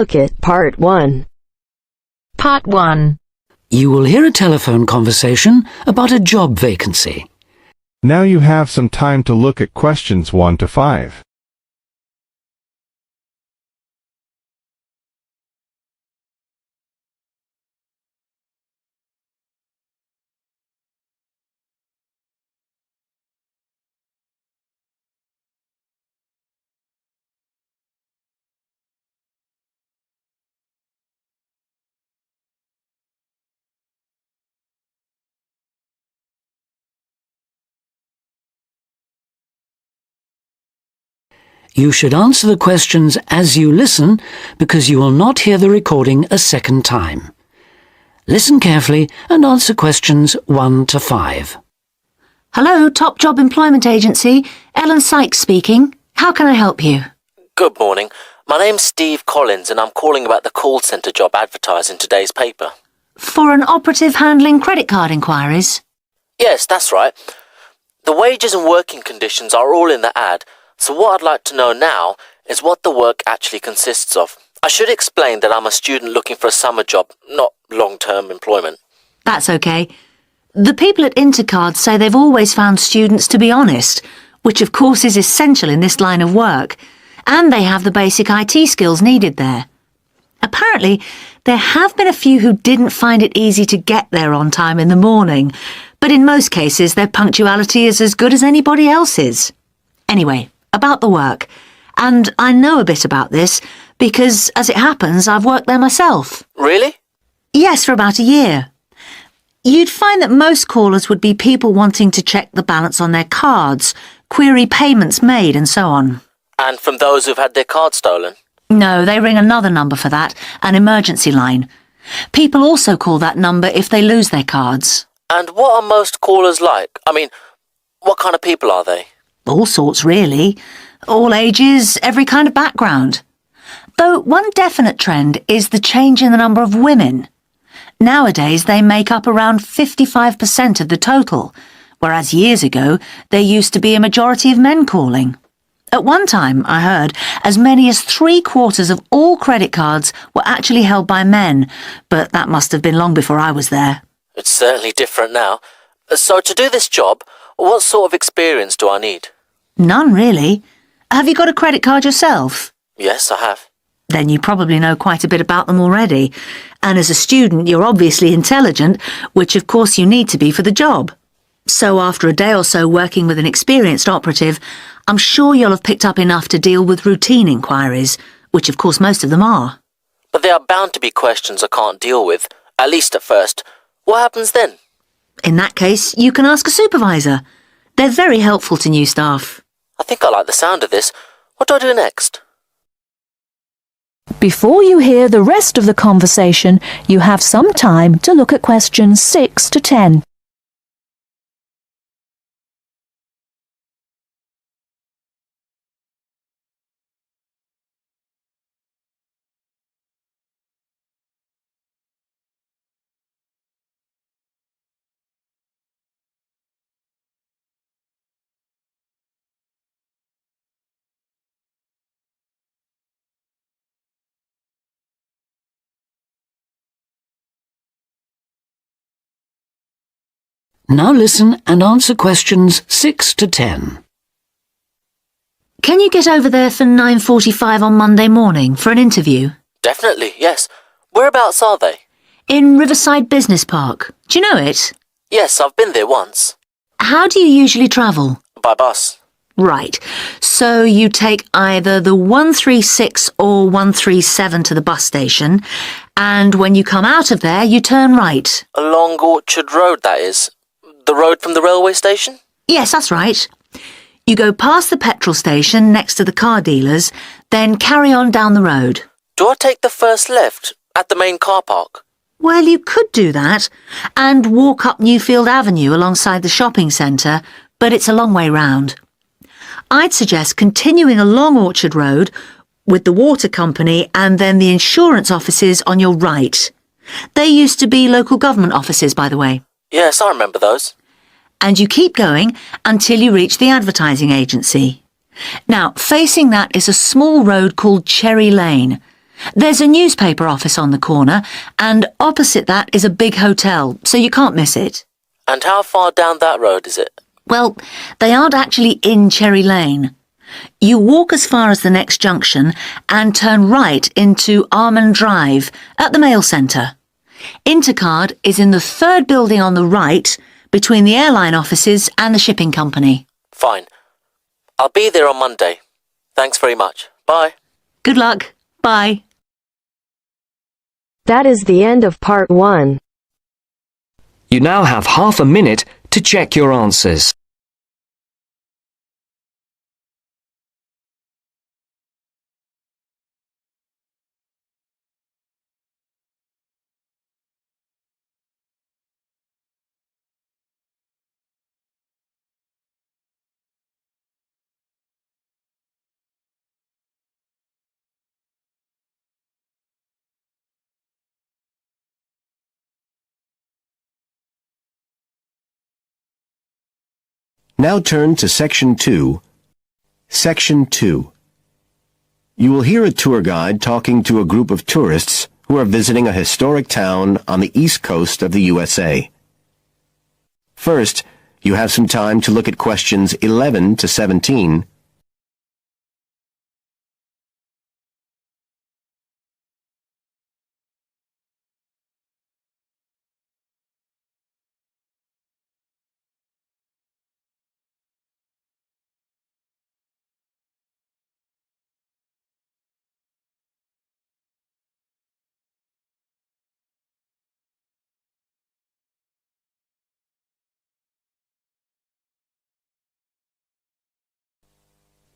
look at Part 1. Part 1. You will hear a telephone conversation about a job vacancy. Now you have some time to look at questions 1 to 5. You should answer the questions as you listen because you will not hear the recording a second time. Listen carefully and answer questions 1 to 5. Hello, Top Job Employment Agency. Ellen Sykes speaking. How can I help you? Good morning. My name's Steve Collins and I'm calling about the call centre job advertised in today's paper. For an operative handling credit card inquiries? Yes, that's right. The wages and working conditions are all in the ad, so what I'd like to know now is what the work actually consists of. I should explain that I'm a student looking for a summer job, not long-term employment. That's okay. The people at Intercard say they've always found students to be honest, which of course is essential in this line of work, and they have the basic IT skills needed there. Apparently, there have been a few who didn't find it easy to get there on time in the morning, but in most cases their punctuality is as good as anybody else's. Anyway, about the work, and I know a bit about this because, as it happens, I've worked there myself. Really? Yes, for about a year. You'd find that most callers would be people wanting to check the balance on their cards, query payments made and so on. And from those who've had their card stolen? No, they ring another number for that, an emergency line. People also call that number if they lose their cards. And what are most callers like? I mean, what kind of people are they? All sorts, really. All ages, every kind of background. Though one definite trend is the change in the number of women. Nowadays, they make up around 55% of the total, whereas years ago, there used to be a majority of men calling. At one time, I heard, as many as 3/4 of all credit cards were actually held by men, but that must have been long before I was there. It's certainly different now. So to do this job, what sort of experience do I need? None, really. Have you got a credit card yourself? Yes, I have. Then you probably know quite a bit about them already. And as a student, you're obviously intelligent, which of course you need to be for the job. So after a day or so working with an experienced operative, I'm sure you'll have picked up enough to deal with routine inquiries, which of course most of them are. But there are bound to be questions I can't deal with, at least at first. What happens then? In that case, you can ask a supervisor. They're very helpful to new staff. I think I like the sound of this. What do I do next? Before you hear the rest of the conversation, you have some time to look at questions 6 to 10. Now listen and answer questions 6 to 10. Can you get over there for 9:45 on Monday morning for an interview? Definitely, yes. Whereabouts are they? In Riverside Business Park. Do you know it? Yes, I've been there once. How do you usually travel? By bus. Right. So you take either the 136 or 137 to the bus station, and when you come out of there, you turn right. Along Orchard Road, that is. The road from the railway station? Yes, that's right. You go past the petrol station next to the car dealers, then carry on down the road. Do I take the first left at the main car park? Well, you could do that, and walk up Newfield Avenue alongside the shopping centre, but it's a long way round. I'd suggest continuing along Orchard Road with the water company and then the insurance offices on your right. They used to be local government offices, by the way. Yes, I remember those. And you keep going until you reach the advertising agency. Now, facing that is a small road called Cherry Lane. There's a newspaper office on the corner, and opposite that is a big hotel, so you can't miss it. And how far down that road is it? Well, they aren't actually in Cherry Lane. You walk as far as the next junction and turn right into Armand Drive at the mail centre. Intercard is in the third building on the right, between the airline offices and the shipping company. Fine. I'll be there on Monday. Thanks very much. Bye. Good luck. Bye. That is the end of part 1. You now have half a minute to check your answers. Now turn to Section 2. Section 2. You will hear a tour guide talking to a group of tourists who are visiting a historic town on the east coast of the USA. First, you have some time to look at questions 11 to 17.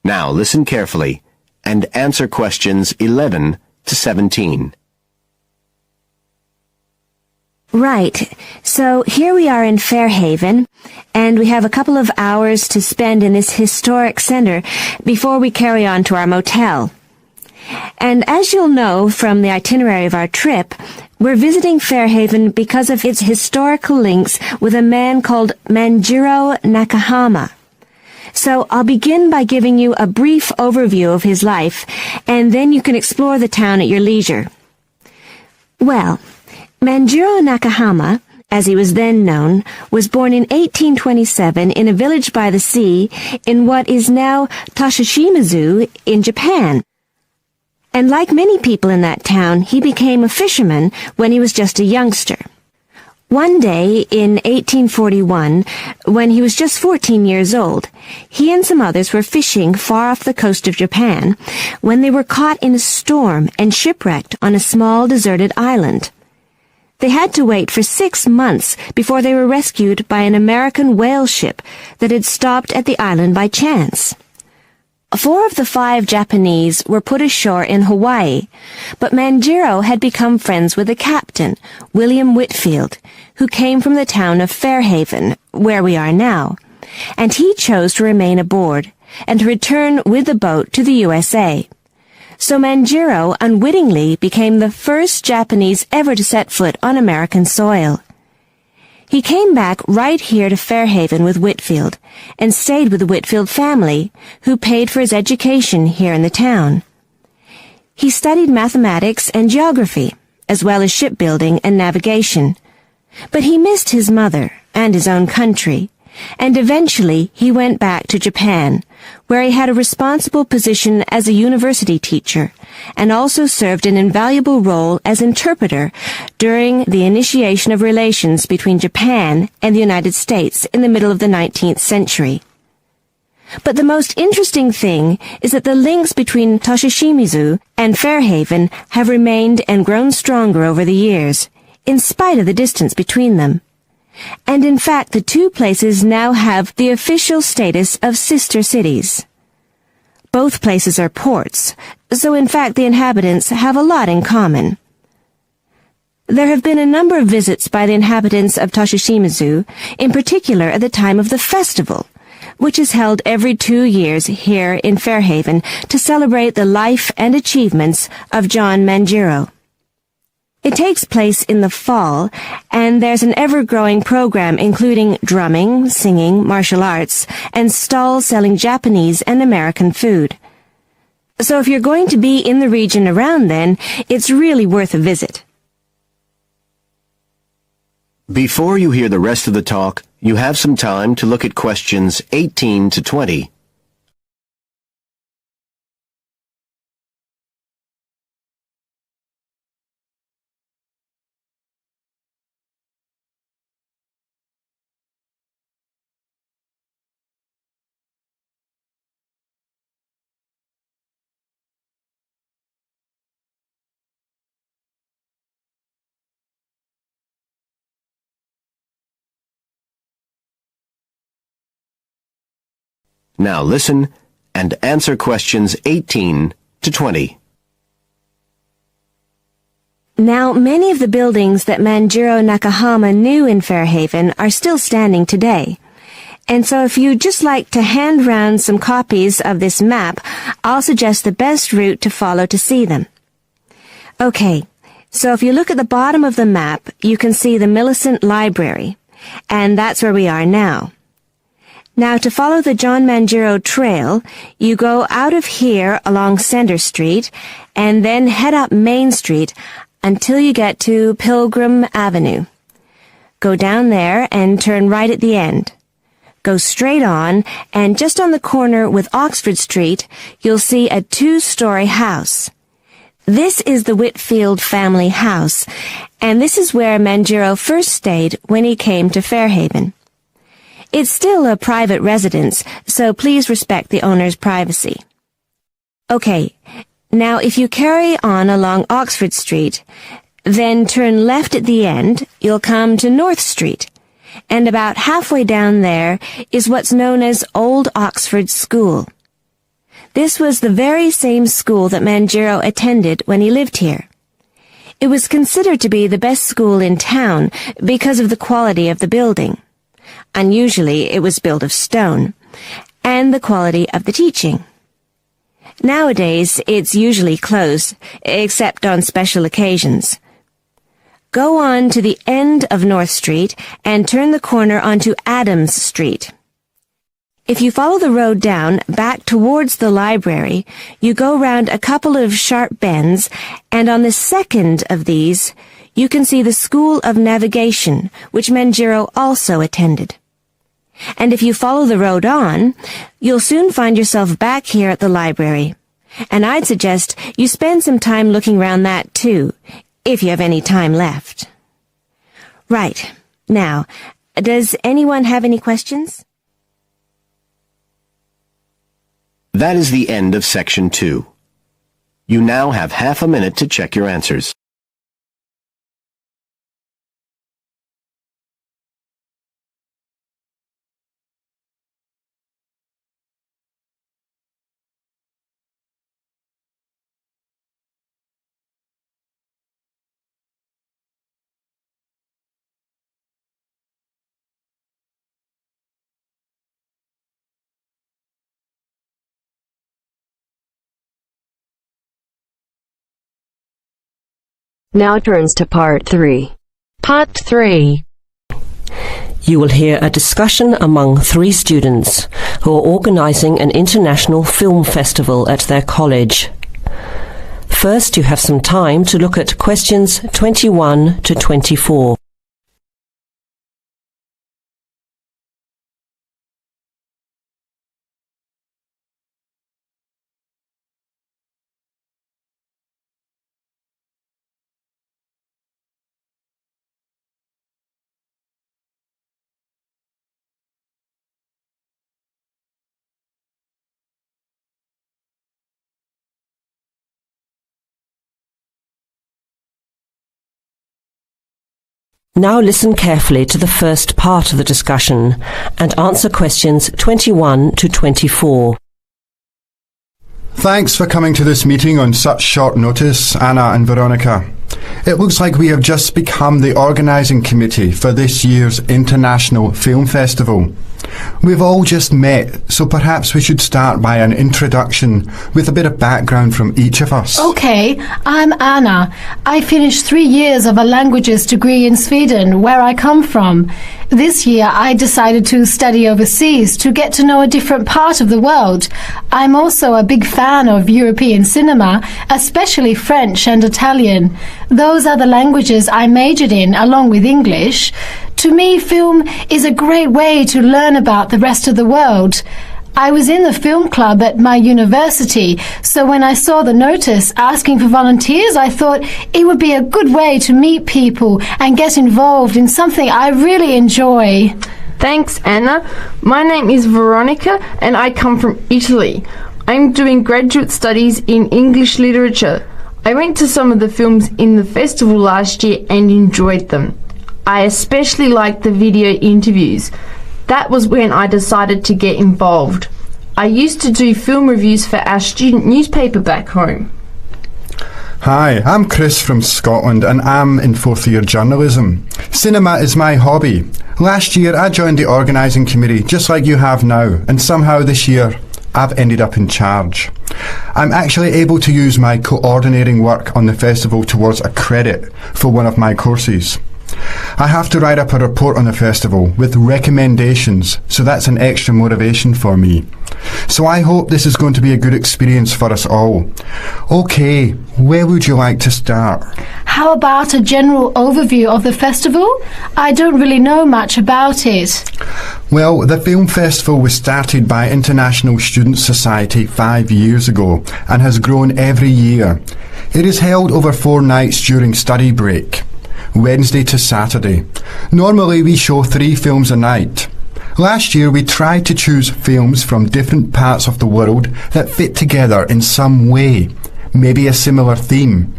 Now listen carefully and answer questions 11 to 17. Right. So here we are in Fairhaven, and we have a couple of hours to spend in this historic center before we carry on to our motel. And as you'll know from the itinerary of our trip, we're visiting Fairhaven because of its historical links with a man called Manjiro Nakahama. So I'll begin by giving you a brief overview of his life, and then you can explore the town at your leisure. Well, Manjiro Nakahama, as he was then known, was born in 1827 in a village by the sea in what is now Toshishima-zu in Japan. And like many people in that town, he became a fisherman when he was just a youngster. One day in 1841, when he was just 14 years old, he and some others were fishing far off the coast of Japan when they were caught in a storm and shipwrecked on a small deserted island. They had to wait for 6 months before they were rescued by an American whale ship that had stopped at the island by chance. 4 of the 5 Japanese were put ashore in Hawaii, but Manjiro had become friends with the captain, William Whitfield, who came from the town of Fairhaven, where we are now, and he chose to remain aboard and to return with the boat to the USA. So Manjiro unwittingly became the first Japanese ever to set foot on American soil. He came back right here to Fairhaven with Whitfield and stayed with the Whitfield family, who paid for his education here in the town. He studied mathematics and geography, as well as shipbuilding and navigation. But he missed his mother and his own country, and eventually he went back to Japan, where he had a responsible position as a university teacher, and also served an invaluable role as interpreter during the initiation of relations between Japan and the United States in the middle of the 19th century. But the most interesting thing is that the links between Toshishima-zu and Fairhaven have remained and grown stronger over the years, in spite of the distance between them. And in fact, the two places now have the official status of sister cities. Both places are ports, so in fact the inhabitants have a lot in common. There have been a number of visits by the inhabitants of Toshishima-zu, in particular at the time of the festival, which is held every 2 years here in Fairhaven to celebrate the life and achievements of John Manjiro. It takes place in the fall, and there's an ever-growing program including drumming, singing, martial arts, and stalls selling Japanese and American food. So if you're going to be in the region around then, it's really worth a visit. Before you hear the rest of the talk, you have some time to look at questions 18 to 20. Now listen and answer questions 18 to 20. Now, many of the buildings that Manjiro Nakahama knew in Fairhaven are still standing today. And so if you'd just like to hand round some copies of this map, I'll suggest the best route to follow to see them. Okay, so if you look at the bottom of the map, you can see the Millicent Library, and that's where we are now. Now, to follow the John Manjiro Trail, you go out of here along Center Street and then head up Main Street until you get to Pilgrim Avenue. Go down there and turn right at the end. Go straight on, and just on the corner with Oxford Street, you'll see a 2-story house. This is the Whitfield family house, and this is where Manjiro first stayed when he came to Fairhaven. It's still a private residence, so please respect the owner's privacy. Okay, now if you carry on along Oxford Street, then turn left at the end, you'll come to North Street, and about halfway down there is what's known as Old Oxford School. This was the very same school that Manjiro attended when he lived here. It was considered to be the best school in town because of the quality of the building. Unusually, it was built of stone, and the quality of the teaching. Nowadays, it's usually closed, except on special occasions. Go on to the end of North Street and turn the corner onto Adams Street. If you follow the road down back towards the library, you go round a couple of sharp bends, and on the second of these, you can see the School of Navigation, which Manjiro also attended. And if you follow the road on, you'll soon find yourself back here at the library. And I'd suggest you spend some time looking around that too, if you have any time left. Right. Now, does anyone have any questions? That is the end of section 2. You now have half a minute to check your answers. Now turns to Part 3. Part 3. You will hear a discussion among 3 students who are organising an international film festival at their college. First, you have some time to look at questions 21 to 24. Now listen carefully to the first part of the discussion and answer questions 21 to 24. Thanks for coming to this meeting on such short notice, Anna and Veronica. It looks like we have just become the organising committee for this year's International Film Festival. We've all just met, so perhaps we should start by an introduction with a bit of background from each of us. Okay, I'm Anna. I finished 3 years of a languages degree in Sweden, where I come from. This year I decided to study overseas to get to know a different part of the world. I'm also a big fan of European cinema, especially French and Italian. Those are the languages I majored in along with English. To me, film is a great way to learn about the rest of the world. I was in the film club at my university, so when I saw the notice asking for volunteers, I thought it would be a good way to meet people and get involved in something I really enjoy. Thanks, Anna. My name is Veronica and I come from Italy. I'm doing graduate studies in English literature. I went to some of the films in the festival last year and enjoyed them. I especially liked the video interviews. That was when I decided to get involved. I used to do film reviews for our student newspaper back home. Hi, I'm Chris from Scotland and I'm in 4th year journalism. Cinema is my hobby. Last year I joined the organising committee just like you have now, and somehow this year I've ended up in charge. I'm actually able to use my coordinating work on the festival towards a credit for one of my courses. I have to write up a report on the festival with recommendations, so that's an extra motivation for me. So I hope this is going to be a good experience for us all. Okay, where would you like to start? How about a general overview of the festival? I don't really know much about it. Well, the film festival was started by International Student Society 5 years ago and has grown every year. It is held over 4 nights during study break, Wednesday to Saturday. Normally we show 3 films a night. Last year we tried to choose films from different parts of the world that fit together in some way, maybe a similar theme.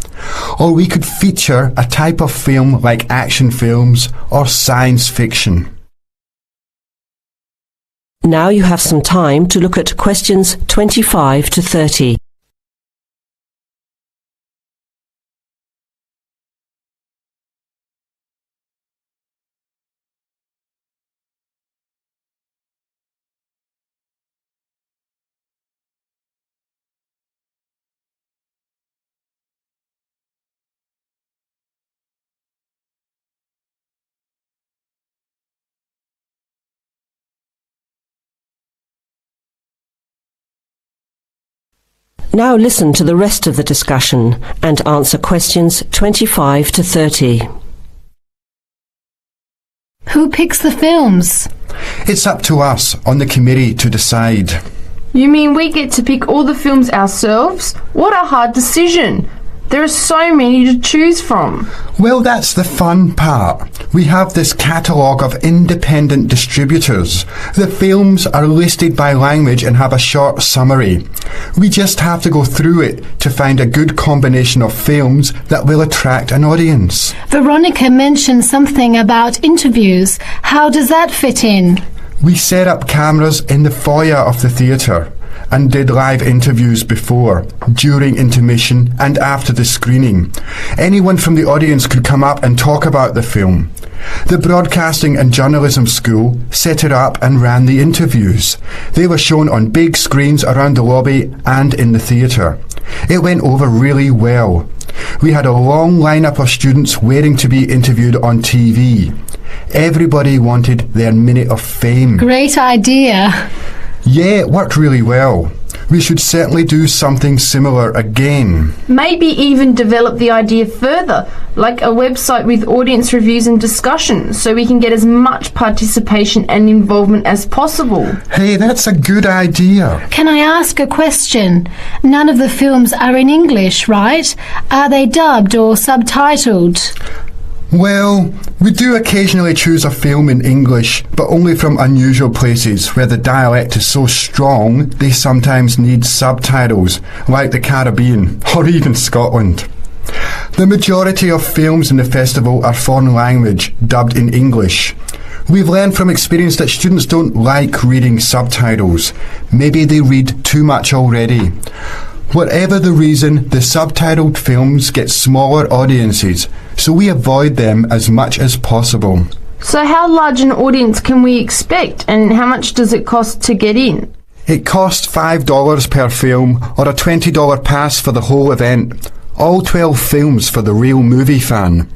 Or we could feature a type of film like action films or science fiction. Now you have some time to look at questions 25 to 30. Now listen to the rest of the discussion and answer questions 25 to 30. Who picks the films? It's up to us on the committee to decide. You mean we get to pick all the films ourselves? What a hard decision! There are so many to choose from. Well, that's the fun part. We have this catalogue of independent distributors. The films are listed by language and have a short summary. We just have to go through it to find a good combination of films that will attract an audience. Veronica mentioned something about interviews. How does that fit in? We set up cameras in the foyer of the theatre and did live interviews before, during intermission and after the screening. Anyone from the audience could come up and talk about the film. The Broadcasting and Journalism School set it up and ran the interviews. They were shown on big screens around the lobby and in the theatre. It went over really well. We had a long lineup of students waiting to be interviewed on TV. Everybody wanted their minute of fame. Great idea. Yeah, it worked really well. We should certainly do something similar again. Maybe even develop the idea further, like a website with audience reviews and discussion, so we can get as much participation and involvement as possible. Hey, that's a good idea. Can I ask a question? None of the films are in English, right? Are they dubbed or subtitled? Well, we do occasionally choose a film in English, but only from unusual places where the dialect is so strong they sometimes need subtitles, like the Caribbean or even Scotland. The majority of films in the festival are foreign language, dubbed in English. We've learned from experience that students don't like reading subtitles. Maybe they read too much already. Whatever the reason, the subtitled films get smaller audiences, so we avoid them as much as possible. So how large an audience can we expect, and how much does it cost to get in? It costs $5 per film or a $20 pass for the whole event. All 12 films for the real movie fan.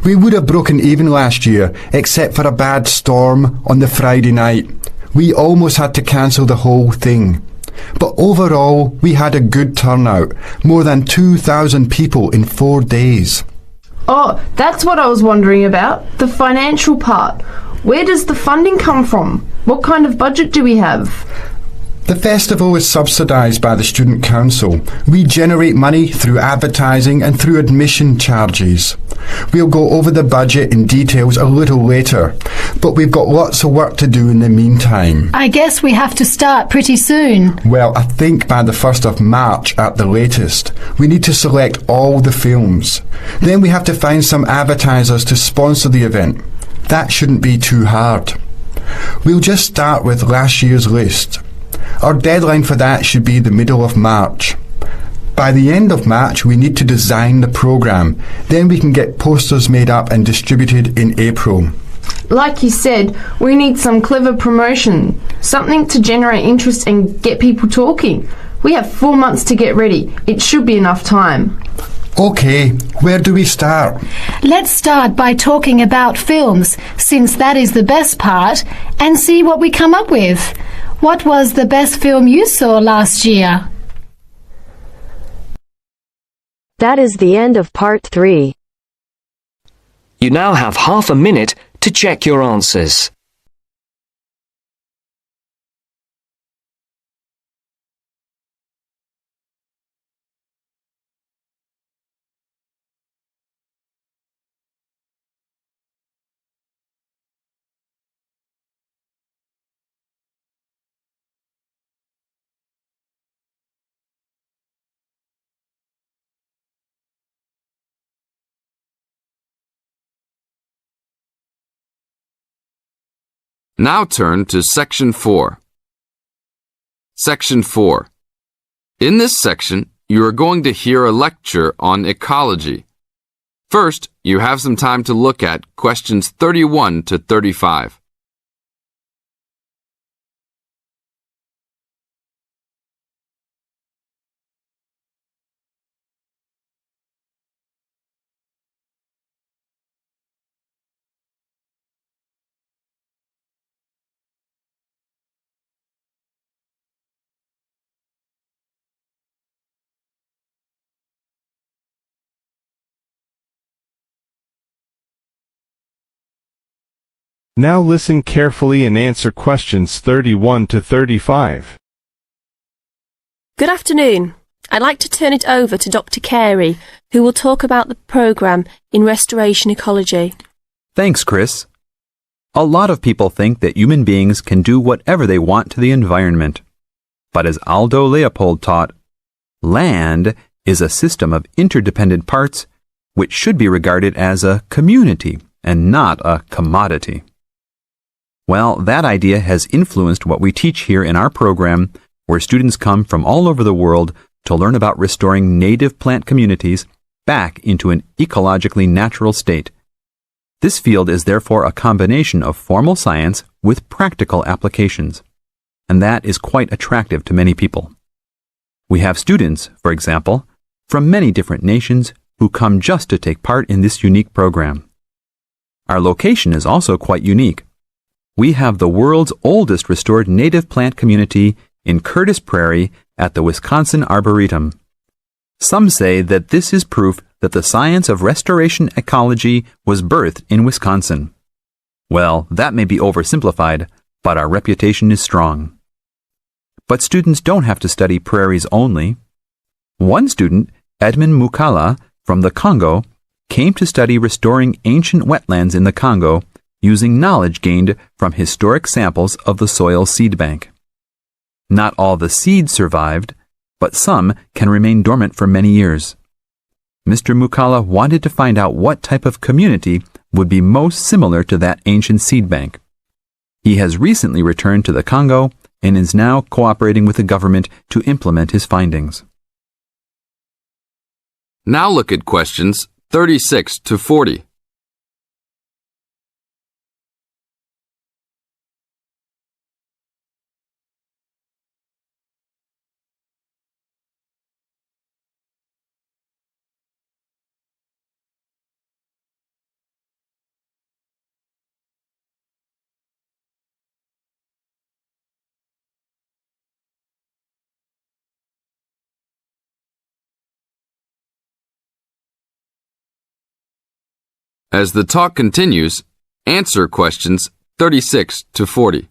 We would have broken even last year, except for a bad storm on the Friday night. We almost had to cancel the whole thing. But overall, we had a good turnout. More than 2,000 people in 4 days. Oh, that's what I was wondering about. The financial part. Where does the funding come from? What kind of budget do we have? The festival is subsidised by the Student Council. We generate money through advertising and through admission charges. We'll go over the budget in details a little later, but we've got lots of work to do in the meantime. I guess we have to start pretty soon. Well, I think by the 1st of March at the latest. We need to select all the films. Then we have to find some advertisers to sponsor the event. That shouldn't be too hard. We'll just start with last year's list. Our deadline for that should be the middle of March. By the end of March, we need to design the programme. Then we can get posters made up and distributed in April. Like you said, we need some clever promotion, something to generate interest and get people talking. We have 4 months to get ready. It should be enough time. OK, where do we start? Let's start by talking about films, since that is the best part, and see what we come up with. What was the best film you saw last year? That is the end of part 3. You now have half a minute to check your answers. Now turn to Section 4. Section 4. In this section, you are going to hear a lecture on ecology. First, you have some time to look at questions 31 to 35. Now listen carefully and answer questions 31 to 35. Good afternoon. I'd like to turn it over to Dr. Carey, who will talk about the programme in restoration ecology. Thanks, Chris. A lot of people think that human beings can do whatever they want to the environment. But as Aldo Leopold taught, land is a system of interdependent parts which should be regarded as a community and not a commodity. Well, that idea has influenced what we teach here in our program, where students come from all over the world to learn about restoring native plant communities back into an ecologically natural state. This field is therefore a combination of formal science with practical applications, and that is quite attractive to many people. We have students, for example, from many different nations who come just to take part in this unique program. Our location is also quite unique. We have the world's oldest restored native plant community in Curtis Prairie at the Wisconsin Arboretum. Some say that this is proof that the science of restoration ecology was birthed in Wisconsin. Well, that may be oversimplified, but our reputation is strong. But students don't have to study prairies only. One student, Edmund Mukala from the Congo, came to study restoring ancient wetlands in the Congo using knowledge gained from historic samples of the soil seed bank. Not all the seeds survived, but some can remain dormant for many years. Mr. Mukala wanted to find out what type of community would be most similar to that ancient seed bank. He has recently returned to the Congo and is now cooperating with the government to implement his findings. Now look at questions 36 to 40. As the talk continues, answer questions 36 to 40.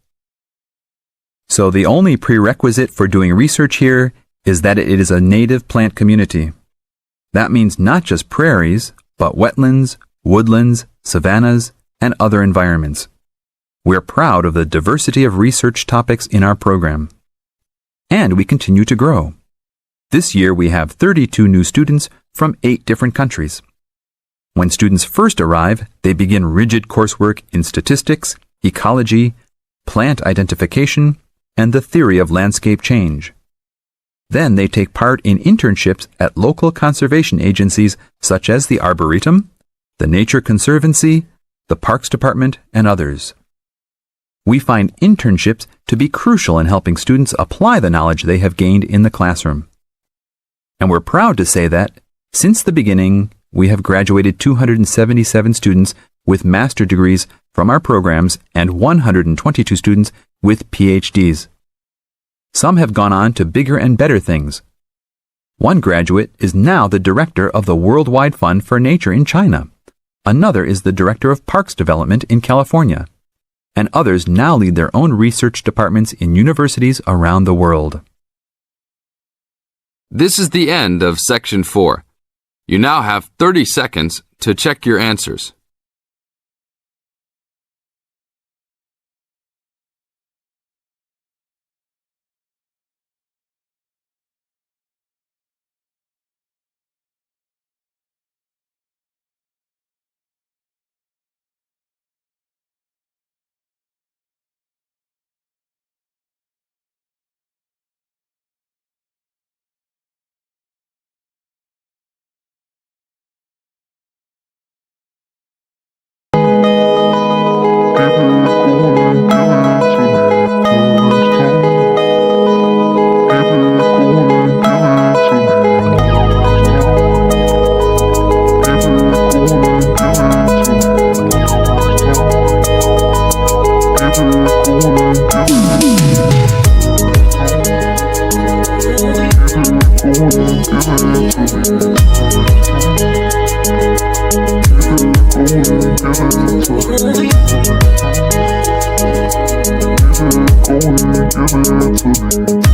So the only prerequisite for doing research here is that it is a native plant community. That means not just prairies, but wetlands, woodlands, savannas, and other environments. We're proud of the diversity of research topics in our program. And we continue to grow. This year we have 32 new students from 8 different countries. When students first arrive, they begin rigid coursework in statistics, ecology, plant identification, and the theory of landscape change. Then they take part in internships at local conservation agencies such as the Arboretum, the Nature Conservancy, the Parks Department, and others. We find internships to be crucial in helping students apply the knowledge they have gained in the classroom. And we're proud to say that, since the beginning, we have graduated 277 students with master degrees from our programs and 122 students with PhDs. Some have gone on to bigger and better things. One graduate is now the director of the Worldwide Fund for Nature in China. Another is the director of Parks Development in California. And others now lead their own research departments in universities around the world. This is the end of Section 4. You now have 30 seconds to check your answers.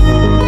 Going